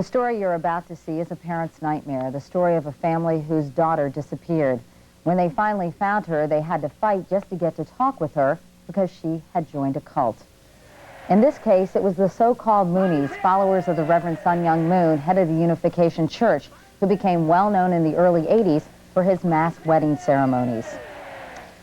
The story you're about to see is a parent's nightmare, the story of a family whose daughter disappeared. When they finally found her, they had to fight just to get to talk with her because she had joined a cult. In this case, it was the so-called Moonies, followers of the Reverend Sun Myung Moon, head of the Unification Church, who became well-known in the early 80s for his mass wedding ceremonies.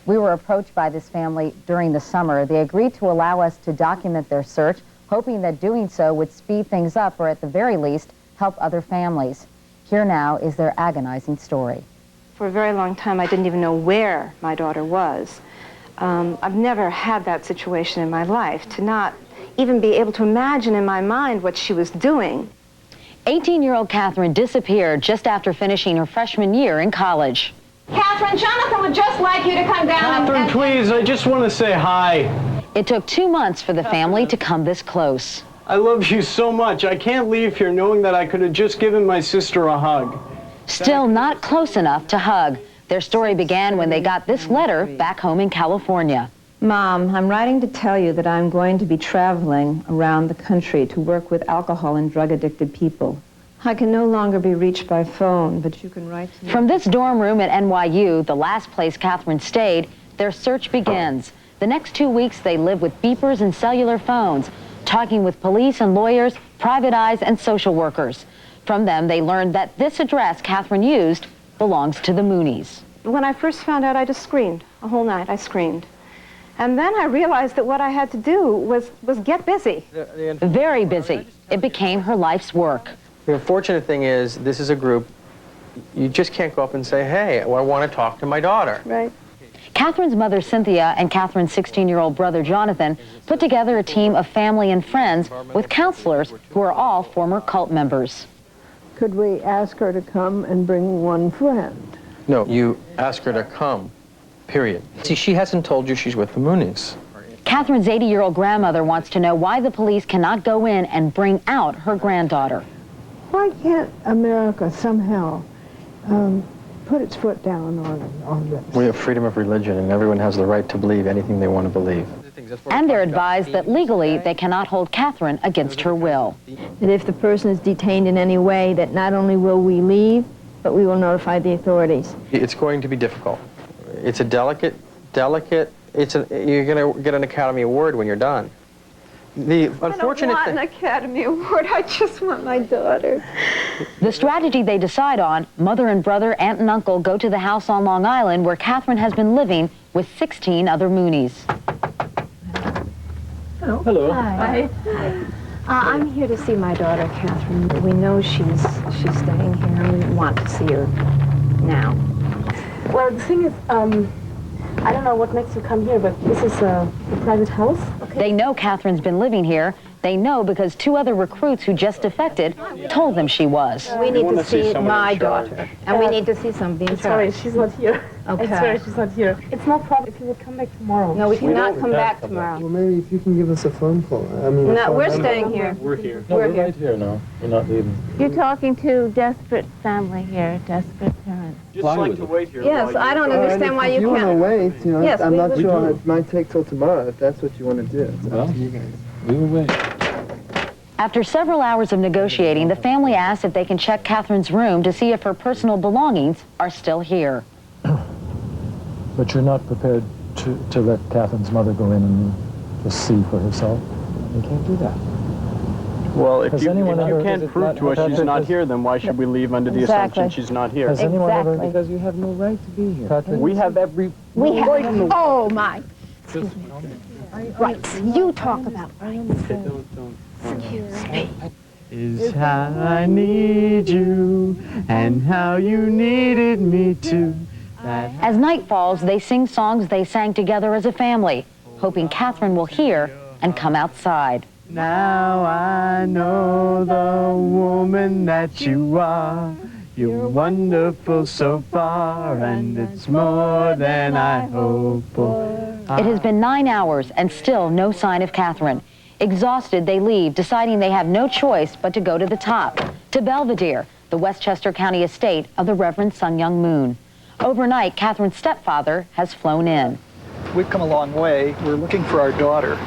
We were approached by this family during the summer. They agreed to allow us to document their search, hoping that doing so would speed things up or at the very least help other families. Here now is their agonizing story. For a very long time I didn't even know where my daughter was. I've never had that situation in my life, to not even be able to imagine in my mind what she was doing. 18-year-old Catherine disappeared just after finishing her freshman year in college. Catherine, Jonathan would just like you to come down. Catherine, please, I just want to say hi. It took 2 months for the family to come this close. I love you so much. I can't leave here knowing that I could have just given my sister a hug. Still not close enough to hug. Their story began when they got this letter back home in California. Mom, I'm writing to tell you that I'm going to be traveling around the country to work with alcohol and drug-addicted people. I can no longer be reached by phone, but you can write to me. From this dorm room at NYU, the last place Catherine stayed, their search begins. The next 2 weeks, they live with beepers and cellular phones, talking with police and lawyers, private eyes, and social workers. From them, they learned that this address Catherine used belongs to the Moonies. When I first found out, I just screamed. A whole night, I screamed. And then I realized that what I had to do was get busy. Very busy. It became her life's work. The unfortunate thing is, this is a group, you just can't go up and say, hey, I want to talk to my daughter. Right. Catherine's mother, Cynthia, and Catherine's 16-year-old brother, Jonathan, put together a team of family and friends with counselors who are all former cult members. Could we ask her to come and bring one friend? No, you ask her to come, period. See, she hasn't told you she's with the Moonies. Catherine's 80-year-old grandmother wants to know why the police cannot go in and bring out her granddaughter. Why can't America somehow put its foot down on this? We have freedom of religion, and everyone has the right to believe anything they want to believe. And they're advised that legally they cannot hold Catherine against her will. That if the person is detained in any way, that not only will we leave, but we will notify the authorities. It's going to be difficult. It's a delicate, you're going to get an Academy Award when you're done. The unfortunate I don't want an Academy Award. I just want my daughter. The strategy they decide on, mother and brother, aunt and uncle go to the house on Long Island where Catherine has been living with 16 other Moonies. Hello. Hello. Hi. I'm here to see my daughter, Catherine. We know she's staying here, and we want to see her now. Well, the thing is, I don't know what makes you come here, but this is a private house? Okay. They know Catherine's been living here. They know because 2 other recruits who just defected told them she was. We need to see my daughter, and we need to see somebody in Sorry, charge. she's not here. Okay. I'm sorry, she's not here. It's no problem if you would come back tomorrow. No, we cannot come back tomorrow. Well, maybe if you can give us a phone call. I mean, No, we're staying here. We're here. No, we're right here now. We're not leaving. You're talking to a desperate family here, desperate parents. Just like to wait here. Yes, I don't understand why you If you want to can't. wait, you know, Yes, I'm we not would sure. do. It might take till tomorrow if that's what you want to do. It's up to you guys. We will wait. After several hours of negotiating, the family asks if they can check Catherine's room to see if her personal belongings are still here. But you're not prepared to let Catherine's mother go in and just see for herself? You can't do that. Well, if Has you anyone ever- can't is it prove not- to us she's Patrick, not is- here, then why should we leave under the Exactly. assumption she's not here? Has anyone ever... Exactly. Because you have no right to be here. Patrick? We have every... We have, Oh, my. rights. You talk about rights. Is how I need you and how you needed me to. As night falls, they sing songs they sang together as a family, hoping Catherine will hear and come outside. Now I know the woman that you are. You're wonderful so far, and it's more than I hoped for. It has been 9 hours and still no sign of Catherine. Exhausted, they leave, deciding they have no choice but to go to the top, to Belvedere, the Westchester County estate of the Reverend Sun Myung Moon. Overnight, Catherine's stepfather has flown in. We've come a long way. We're looking for our daughter.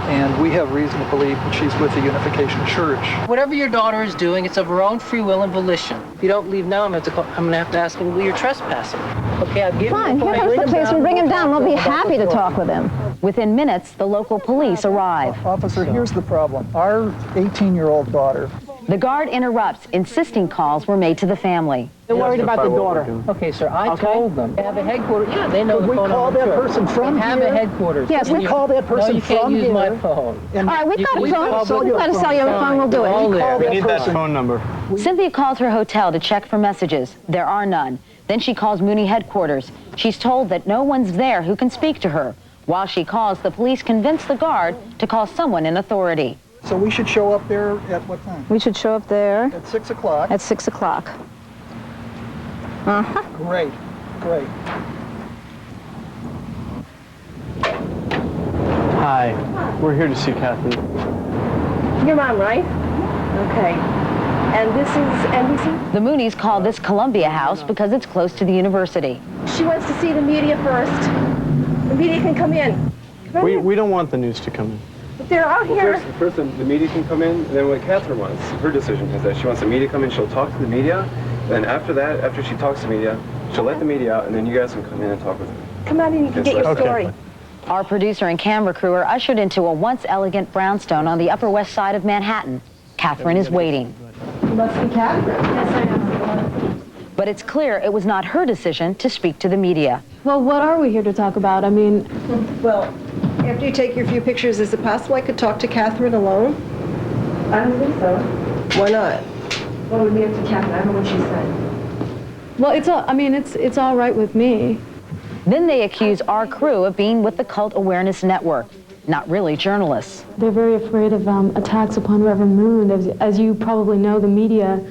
and we have reason to believe that she's with the Unification Church. Whatever your daughter is doing, it's of her own free will and volition. If you don't leave now, I'm going to have to ask him, well, you're trespassing. Okay, I've given Fine, you here comes the police. We'll bring him down. We'll be happy to talk with him. Within minutes, the local police arrive. Officer, here's the problem. Our 18-year-old daughter... The guard interrupts, insisting calls were made to the family. They're worried about the daughter. Okay, sir, I told them. They have a headquarters. Yeah, they know the phone number. We call that person from here. They have a headquarters. Yes, we call that person from here. No, you can't use my phone. All right, we've got a phone. We've got a cellular phone. We'll do it. We need that phone number. Cynthia calls her hotel to check for messages. There are none. Then she calls Mooney headquarters. She's told that no one's there who can speak to her. While she calls, the police convince the guard to call someone in authority. So we should show up there at what time? We should show up there At 6 o'clock. at 6 o'clock. Uh-huh. Great, great. Hi, we're here to see Catherine. Your mom, right? Okay. And this is NBC? The Mooneys call this Columbia House because it's close to the university. She wants to see the media first. The media can come in. We don't want the news to come in. But they're out here. First, the media can come in, and then what Catherine wants, her decision is that she wants the media to come in, she'll talk to the media, then after that, after she talks to the media, she'll let the media out, and then you guys can come in and talk with her. Come out and you can get your story. Our producer and camera crew are ushered into a once elegant brownstone on the Upper West Side of Manhattan. Catherine is waiting. You must be Catherine. Yes, I am. But it's clear it was not her decision to speak to the media. Well, what are we here to talk about? I mean... Well, after you take your few pictures, is it possible I could talk to Catherine alone? I don't think so. Why not? What would be up to Catherine? I don't know what she said. Well, it's all right with me. Then they accuse our crew of being with the Cult Awareness Network. Not really journalists. They're very afraid of attacks upon Reverend Moon. As you probably know, the media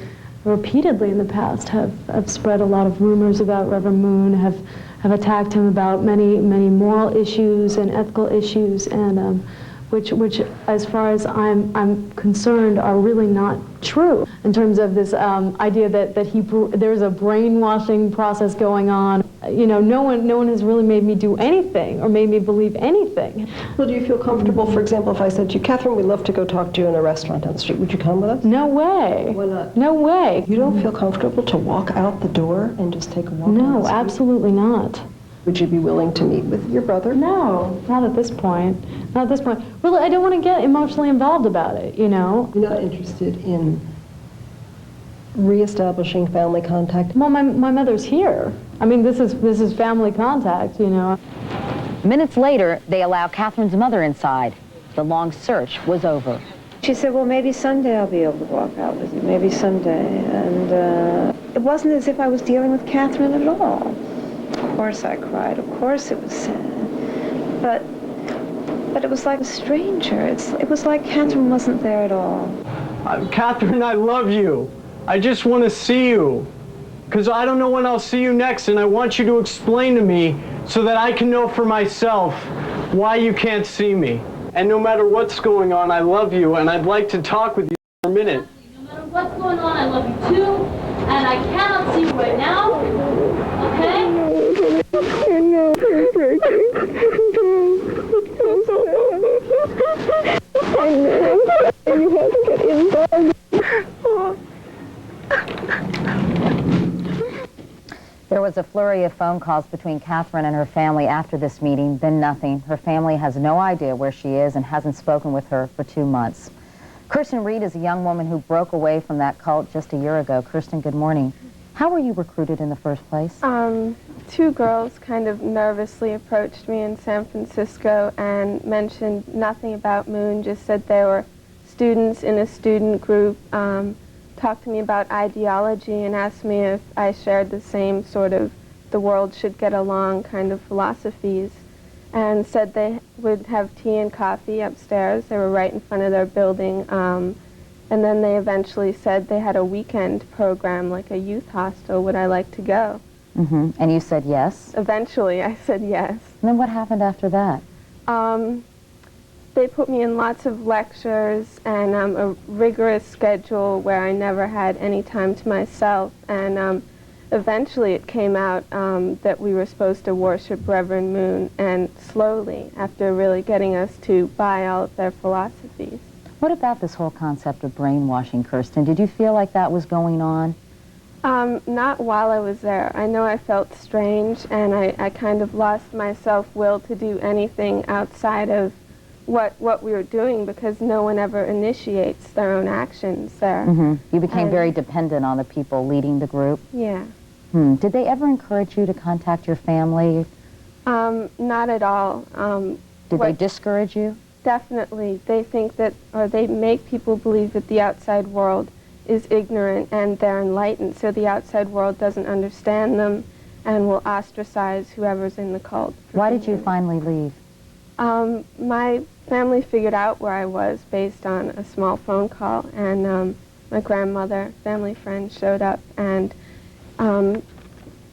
repeatedly in the past have spread a lot of rumors about Reverend Moon, have attacked him about many moral issues and ethical issues, and which as far as I'm concerned are really not true in terms of this idea that there's a brainwashing process going on. You know, no one has really made me do anything or made me believe anything. Well, do you feel comfortable, for example, if I said to you, Catherine, we'd love to go talk to you in a restaurant down the street. Would you come with us? No way. Why not? No way. You don't feel comfortable to walk out the door and just take a walk? No, absolutely not. Would you be willing to meet with your brother? No, not at this point. Not at this point. Really, I don't want to get emotionally involved about it, you know? You're not interested in reestablishing family contact? Well, my mother's here. I mean, this is family contact, you know. Minutes later, they allow Catherine's mother inside. The long search was over. She said, well, maybe someday I'll be able to walk out with you, maybe someday. And it wasn't as if I was dealing with Catherine at all. Of course I cried. Of course it was sad. But it was like a stranger. It was like Catherine wasn't there at all. Catherine, I love you. I just want to see you. Because I don't know when I'll see you next, and I want you to explain to me so that I can know for myself why you can't see me. And no matter what's going on, I love you, and I'd like to talk with you for a minute. No matter what's going on, I love you too, and I cannot see you right now, okay? There was a flurry of phone calls between Catherine and her family after this meeting, then nothing. Her family has no idea where she is and hasn't spoken with her for 2 months. Kirsten Reed is a young woman who broke away from that cult just a year ago. Kirsten, good morning. How were you recruited in the first place? 2 girls kind of nervously approached me in San Francisco and mentioned nothing about Moon, just said they were students in a student group, talked to me about ideology and asked me if I shared the same sort of the world should get along kind of philosophies, and said they would have tea and coffee upstairs. They were right in front of their building. And then they eventually said they had a weekend program, like a youth hostel. Would I like to go? Mm-hmm. And you said yes? Eventually, I said yes. And then what happened after that? They put me in lots of lectures and a rigorous schedule where I never had any time to myself. And eventually it came out that we were supposed to worship Reverend Moon, and slowly, after really getting us to buy all of their philosophies. What about this whole concept of brainwashing, Kirsten? Did you feel like that was going on? Not while I was there. I know I felt strange, and I kind of lost my self-will to do anything outside of what we were doing, because no one ever initiates their own actions there. You became very dependent on the people leading the group? Yeah. Did they ever encourage you to contact your family? Not at all. Did they discourage you? Definitely. They think that, or they make people believe that the outside world is ignorant and they're enlightened, so the outside world doesn't understand them and will ostracize whoever's in the cult. Why did you finally leave? My family figured out where I was based on a small phone call, and my grandmother, family friend, showed up, and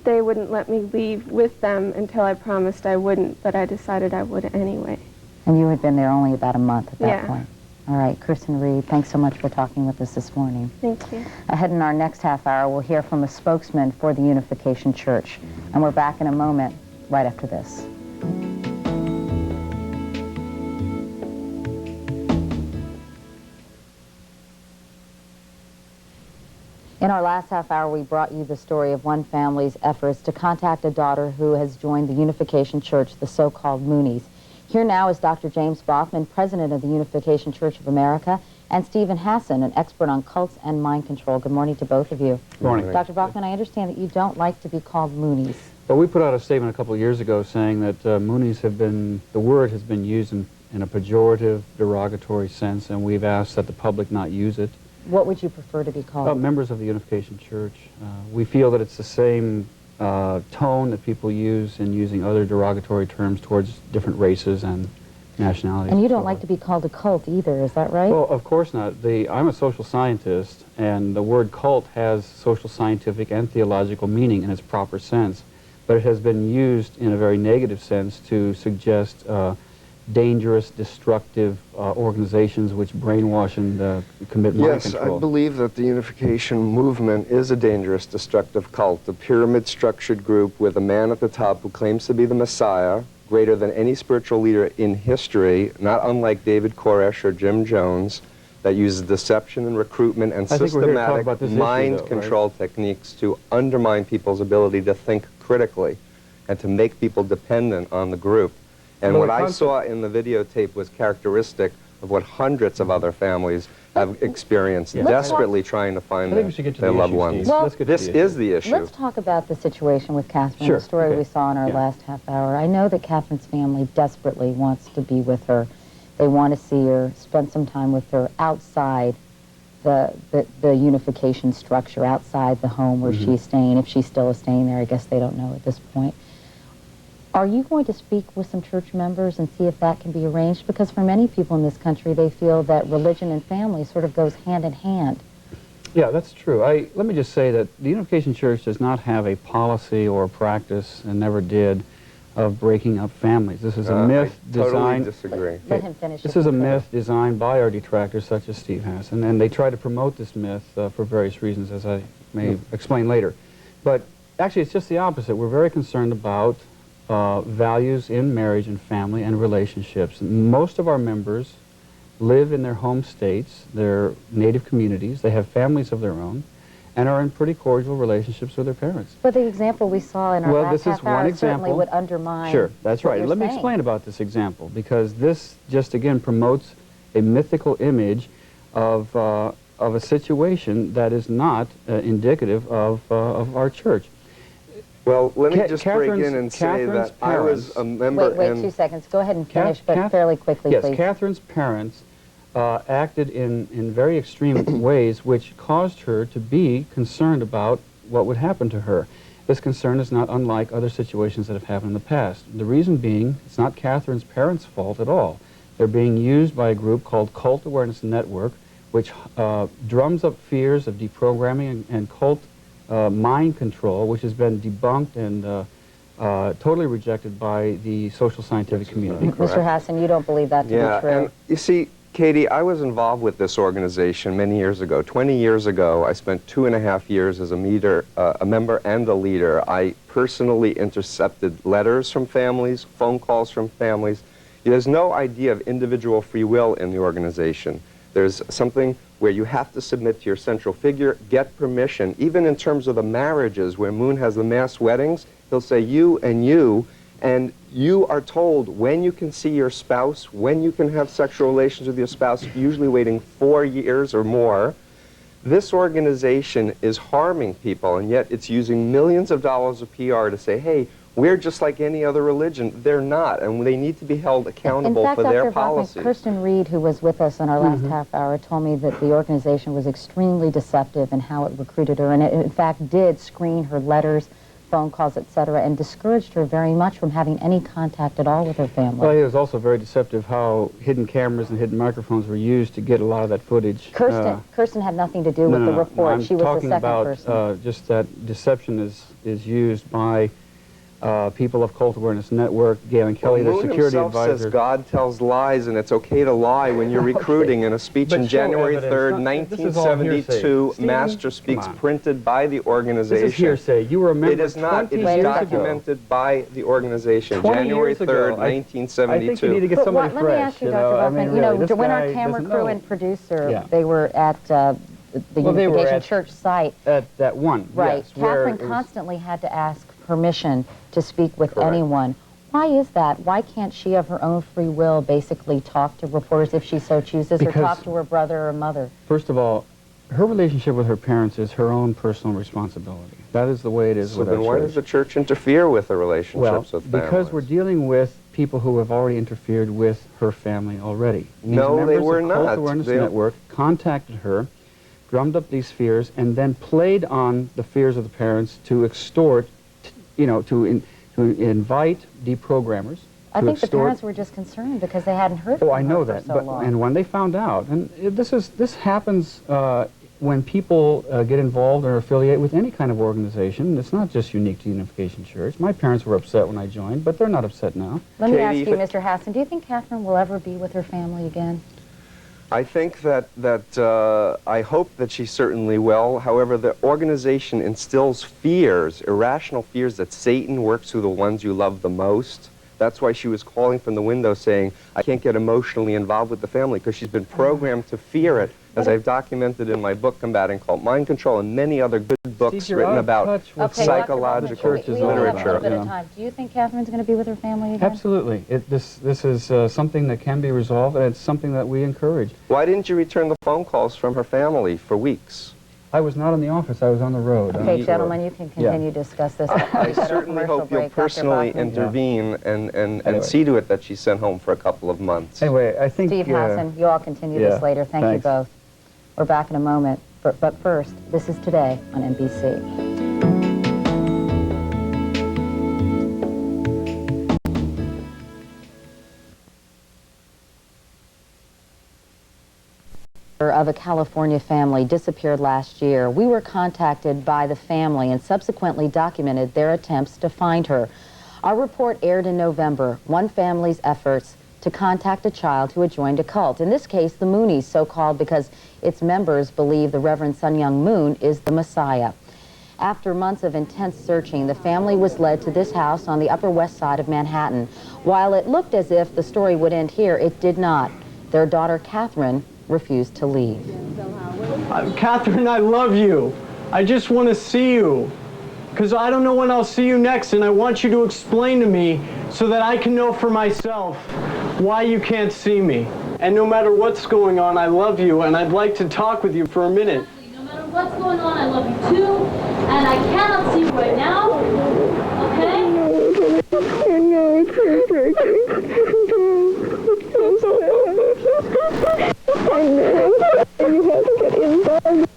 they wouldn't let me leave with them until I promised I wouldn't, but I decided I would anyway. And you had been there only about a month at that Yeah. point. All right, Kirsten Reed, thanks so much for talking with us this morning. Thank you. Ahead in our next half hour, we'll hear from a spokesman for the Unification Church. And we're back in a moment, right after this. In our last half hour, we brought you the story of one family's efforts to contact a daughter who has joined the Unification Church, the so-called Moonies. Here now is Dr. James Baughman, president of the Unification Church of America, and Stephen Hassan, an expert on cults and mind control. Good morning to both of you. Good morning. Dr. Baughman, I understand that you don't like to be called Moonies. Well, we put out a statement a couple of years ago saying that Moonies have been, the word has been used in a pejorative, derogatory sense, and we've asked that the public not use it. What would you prefer to be called? Members of the Unification Church. We feel that it's the same tone that people use in using other derogatory terms towards different races and nationalities. And you don't like to be called a cult either, is that right? Well, of course not. I'm a social scientist, and the word cult has social scientific and theological meaning in its proper sense, but it has been used in a very negative sense to suggest dangerous, destructive organizations which brainwash and commit mind control. Yes, I believe that the Unification movement is a dangerous, destructive cult, a pyramid-structured group with a man at the top who claims to be the Messiah, greater than any spiritual leader in history, not unlike David Koresh or Jim Jones, that uses deception and recruitment and systematic mind control techniques to undermine people's ability to think critically and to make people dependent on the group. And what I saw in the videotape was characteristic of what hundreds of other families have experienced, desperately trying to find their loved ones. Well, this is the issue. Let's talk about the situation with Catherine, Sure. the story Okay. we saw in our last half hour. I know that Catherine's family desperately wants to be with her. They want to see her, spend some time with her outside the Unification structure, outside the home where she's staying. If she's still staying there, I guess they don't know at this point. Are you going to speak with some church members and see if that can be arranged? Because for many people in this country, they feel that religion and family sort of goes hand in hand. Yeah, that's true. Let me just say that the Unification Church does not have a policy or a practice, and never did, of breaking up families. This is a myth designed... I totally disagree. Let him finish. This is a myth designed by our detractors, such as Steve Hassan, and they try to promote this myth for various reasons, as I may explain later. But actually, it's just the opposite. We're very concerned about values in marriage and family and relationships. Most of our members live in their home states, their native communities. They have families of their own and are in pretty cordial relationships with their parents. But the example we saw in our last this is half hour one certainly example. would undermine. Sure, that's what right. you're Let me saying. explain about this example, because this just again promotes a mythical image of a situation that is not indicative of our church. Well, let me just break in and say that I was a member. Wait 2 seconds. Go ahead and finish, but fairly quickly, yes, please. Catherine's parents acted in very extreme ways, which caused her to be concerned about what would happen to her. This concern is not unlike other situations that have happened in the past. The reason being, it's not Catherine's parents' fault at all. They're being used by a group called Cult Awareness Network, which drums up fears of deprogramming and cult mind control, which has been debunked and totally rejected by the social scientific community. Mr. Hassan, you don't believe that to be true? And you see, Katie, I was involved with this organization many years ago. 20 years ago, I spent 2.5 years as a member and a leader. I personally intercepted letters from families, phone calls from families. There's no idea of individual free will in the organization. There's something where you have to submit to your central figure, get permission. Even in terms of the marriages, where Moon has the mass weddings, he'll say you, and you are told when you can see your spouse, when you can have sexual relations with your spouse, usually waiting 4 years or more. This organization is harming people, and yet it's using millions of dollars of PR to say, hey, we're just like any other religion. They're not, and they need to be held accountable for their policies. Kirsten Reed, who was with us in our last half hour, told me that the organization was extremely deceptive in how it recruited her, and it in fact did screen her letters, phone calls, etc., and discouraged her very much from having any contact at all with her family. Well, it was also very deceptive how hidden cameras and hidden microphones were used to get a lot of that footage. Kirsten had nothing to do with the report. She was the second person. Just that deception is used by people of Cult Awareness Network, Gail and Kelly, their security advisor. Says God tells lies, and it's okay to lie when you're recruiting. In a speech on January 3rd, 1972, Master Speaks, printed by the organization. This is hearsay. You were a member. It is not. It is documented by the organization. January 3rd, 1972. I think you need to get somebody fresh. Let me ask you, Dr. Hoffman, when our camera crew and producer, they were at the Unification Church site. At that one, right. Yes, Catherine constantly had to ask permission to speak with anyone. Why is that? Why can't she, of her own free will, basically talk to reporters if she so chooses, or talk to her brother or mother? First of all, her relationship with her parents is her own personal responsibility. That is the way it is with our church. So then why does the church interfere with the relationships with families? Because we're dealing with people who have already interfered with her family already. No, they were not. The Cult Awareness Network contacted her, drummed up these fears, and then played on the fears of the parents to extort, to invite deprogrammers. I think the parents were just concerned because they hadn't heard from her I know that. for so long. And when they found out, and this happens when people get involved or affiliate with any kind of organization. It's not just unique to Unification Church. My parents were upset when I joined, but they're not upset now. Let me ask you, Mr. Hassan, do you think Catherine will ever be with her family again? I think that I hope that she certainly will. However, the organization instills fears, irrational fears, that Satan works through the ones you love the most. That's why she was calling from the window saying, I can't get emotionally involved with the family, because she's been programmed to fear it, as I've documented in my book, Combating Cult Mind Control, and many other good books written about psychological literature. Do you think Catherine's going to be with her family again? Absolutely. This is something that can be resolved, and it's something that we encourage. Why didn't you return the phone calls from her family for weeks? I was not in the office. I was on the road. Okay, gentlemen, you can continue to discuss this. I certainly hope you'll personally intervene and see to it that she's sent home for a couple of months. Anyway, I think... Steve Hassan, you all continue this later. Thank you both. We're back in a moment. But first, this is Today on NBC. Of a California family disappeared last year. We were contacted by the family and subsequently documented their attempts to find her. Our report aired in November, one family's efforts to contact a child who had joined a cult. In this case, the Moonies, so-called because its members believe the Reverend Sun Myung Moon is the Messiah. After months of intense searching, the family was led to this house on the Upper West Side of Manhattan. While it looked as if the story would end here, it did not. Their daughter, Catherine, refused to leave. Catherine, I love you. I just want to see you. Because I don't know when I'll see you next, and I want you to explain to me so that I can know for myself why you can't see me. And no matter what's going on, I love you, and I'd like to talk with you for a minute. No matter what's going on, I love you too, and I cannot see you right now, okay? You have to get involved.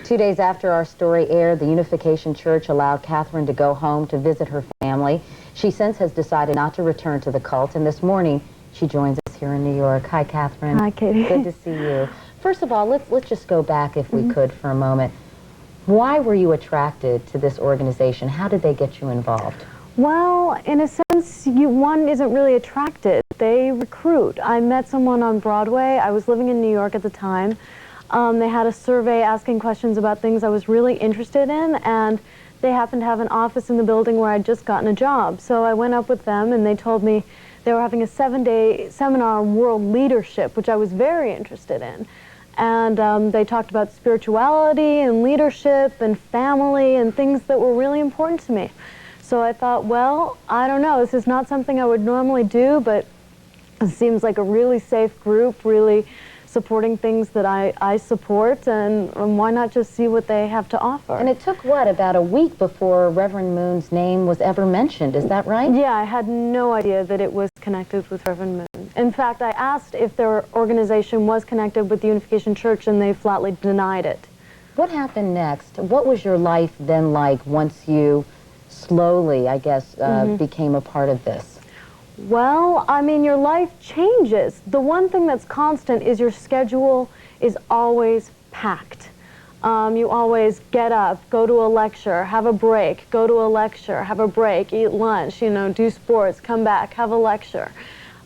2 days after our story aired, the Unification Church allowed Catherine to go home to visit her family. She since has decided not to return to the cult, and this morning she joins us here in New York. Hi, Catherine. Hi, Katie. Good to see you. First of all, let's just go back, if we could, for a moment. Why were you attracted to this organization? How did they get you involved? Well, in a sense, one isn't really attracted. They recruit. I met someone on Broadway. I was living in New York at the time. They had a survey asking questions about things I was really interested in, and they happened to have an office in the building where I'd just gotten a job. So I went up with them, and they told me they were having a 7-day seminar on world leadership, which I was very interested in. And they talked about spirituality and leadership and family and things that were really important to me. So I thought, well, I don't know, this is not something I would normally do, but it seems like a really safe group, really supporting things that I support, and why not just see what they have to offer? And it took, what, about a week before Reverend Moon's name was ever mentioned, is that right? Yeah, I had no idea that it was connected with Reverend Moon. In fact, I asked if their organization was connected with the Unification Church, and they flatly denied it. What happened next? What was your life then like once you slowly, I guess, became a part of this? Well, I mean, your life changes. The one thing that's constant is your schedule is always packed. You always get up, go to a lecture, have a break, go to a lecture, have a break, eat lunch, you know, do sports, come back, have a lecture,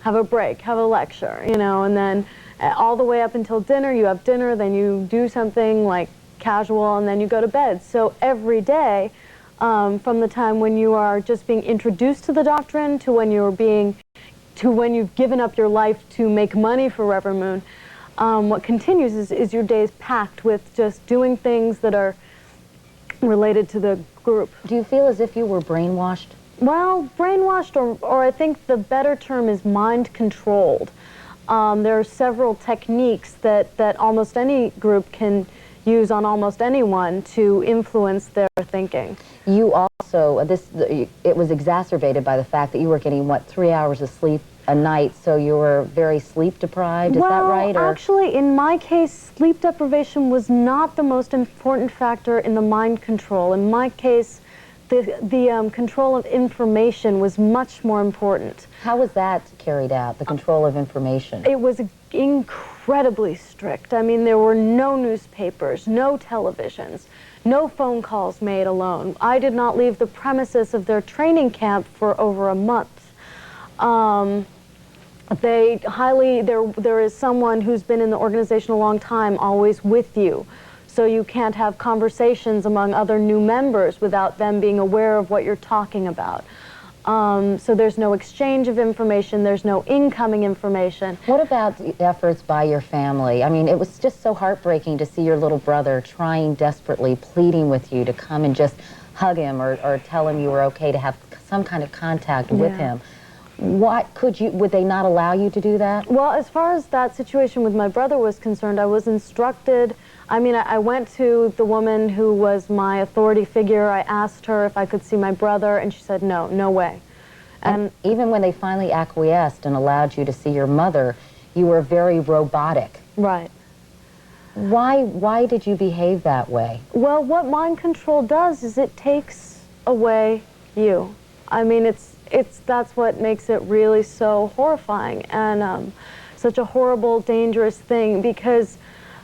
have a break, have a lecture, you know, and then all the way up until dinner, you have dinner, then you do something like casual, and then you go to bed. So every day, from the time when you are just being introduced to the doctrine to when you've given up your life to make money for Reverend Moon, what continues is your days packed with just doing things that are related to the group. Do you feel as if you were brainwashed? Well, brainwashed, or I think the better term is mind controlled. There are several techniques that almost any group can use on almost anyone to influence their thinking. You also, it was exacerbated by the fact that you were getting, what, 3 hours of sleep a night, so you were very sleep deprived, is that right? Well, actually, in my case, sleep deprivation was not the most important factor in the mind control. In my case, the control of information was much more important. How was that carried out, the control of information? It was incredibly strict. I mean, there were no newspapers, no televisions, no phone calls made alone. I did not leave the premises of their training camp for over a month. There is someone who's been in the organization a long time always with you. So you can't have conversations among other new members without them being aware of what you're talking about. So there's no exchange of information, there's no incoming information. What about the efforts by your family? I mean, it was just so heartbreaking to see your little brother trying desperately, pleading with you to come and just hug him or tell him you were okay to have some kind of contact with him. Would they not allow you to do that? Well, as far as that situation with my brother was concerned, I was instructed. I mean, I went to the woman who was my authority figure. I asked her if I could see my brother, and she said, no, no way. And even when they finally acquiesced and allowed you to see your mother, you were very robotic. Right. Why did you behave that way? Well, what mind control does is it takes away you. I mean, that's what makes it really so horrifying and such a horrible, dangerous thing, because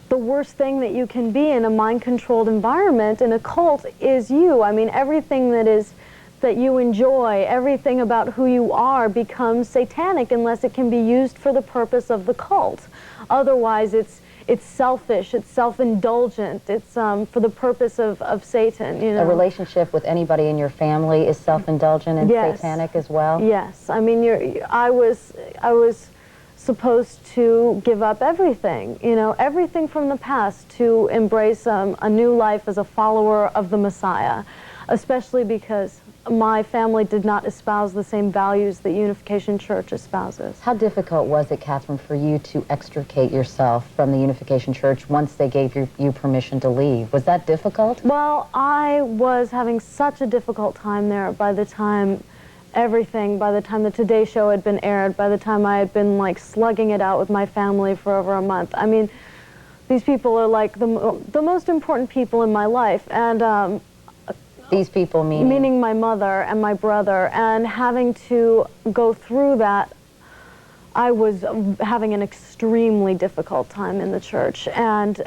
the worst thing that you can be in a mind-controlled environment, in a cult, is you. I mean, everything that you enjoy, everything about who you are becomes satanic unless it can be used for the purpose of the cult. Otherwise, it's selfish, it's self-indulgent, it's for the purpose of Satan, you know. A relationship with anybody in your family is self-indulgent and satanic as well? Yes. I mean, I was supposed to give up everything, you know, everything from the past to embrace a new life as a follower of the Messiah, especially because my family did not espouse the same values that Unification Church espouses. How difficult was it, Catherine, for you to extricate yourself from the Unification Church once they gave you permission to leave? Was that difficult? Well, I was having such a difficult time there by the time the Today Show had been aired, by the time I had been like slugging it out with my family for over a month. I mean, these people are like the most important people in my life, and these people meaning? Meaning my mother and my brother, and having to go through that, I was having an extremely difficult time in the church, and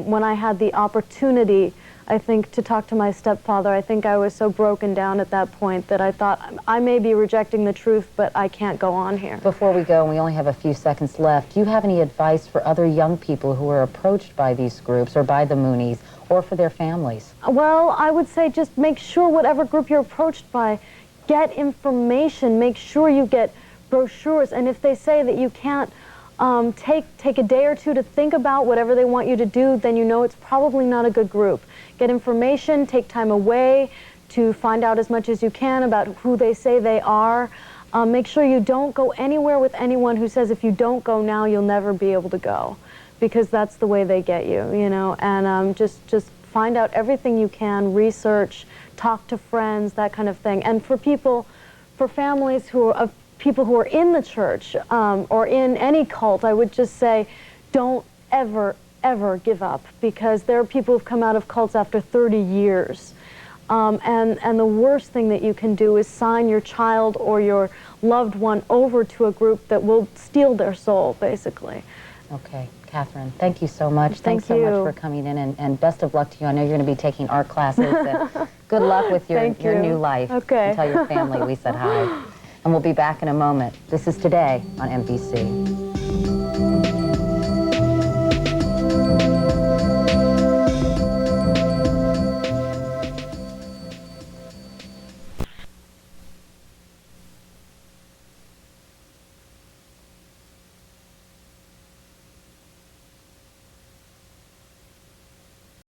when I had the opportunity, I think, to talk to my stepfather. I think I was so broken down at that point that I thought, I may be rejecting the truth, but I can't go on here. Before we go, and we only have a few seconds left, do you have any advice for other young people who are approached by these groups or by the Moonies or for their families? Well, I would say just make sure whatever group you're approached by, get information, make sure you get brochures, and if they say that you can't take a day or two to think about whatever they want you to do, then you know it's probably not a good group. Get information, take time away to find out as much as you can about who they say they are. Make sure you don't go anywhere with anyone who says if you don't go now, you'll never be able to go, because that's the way they get you, you know, and just find out everything you can, research, talk to friends, that kind of thing. And for people, for families who are people who are in the church or in any cult, I would just say, don't ever, ever give up, because there are people who've come out of cults after 30 years. And the worst thing that you can do is sign your child or your loved one over to a group that will steal their soul, basically. Okay, Catherine, thank you so much. Thanks so much for coming in, and best of luck to you. I know you're going to be taking art classes, and good luck with your new life. Okay. And tell your family we said hi. And we'll be back in a moment. This is Today on NBC.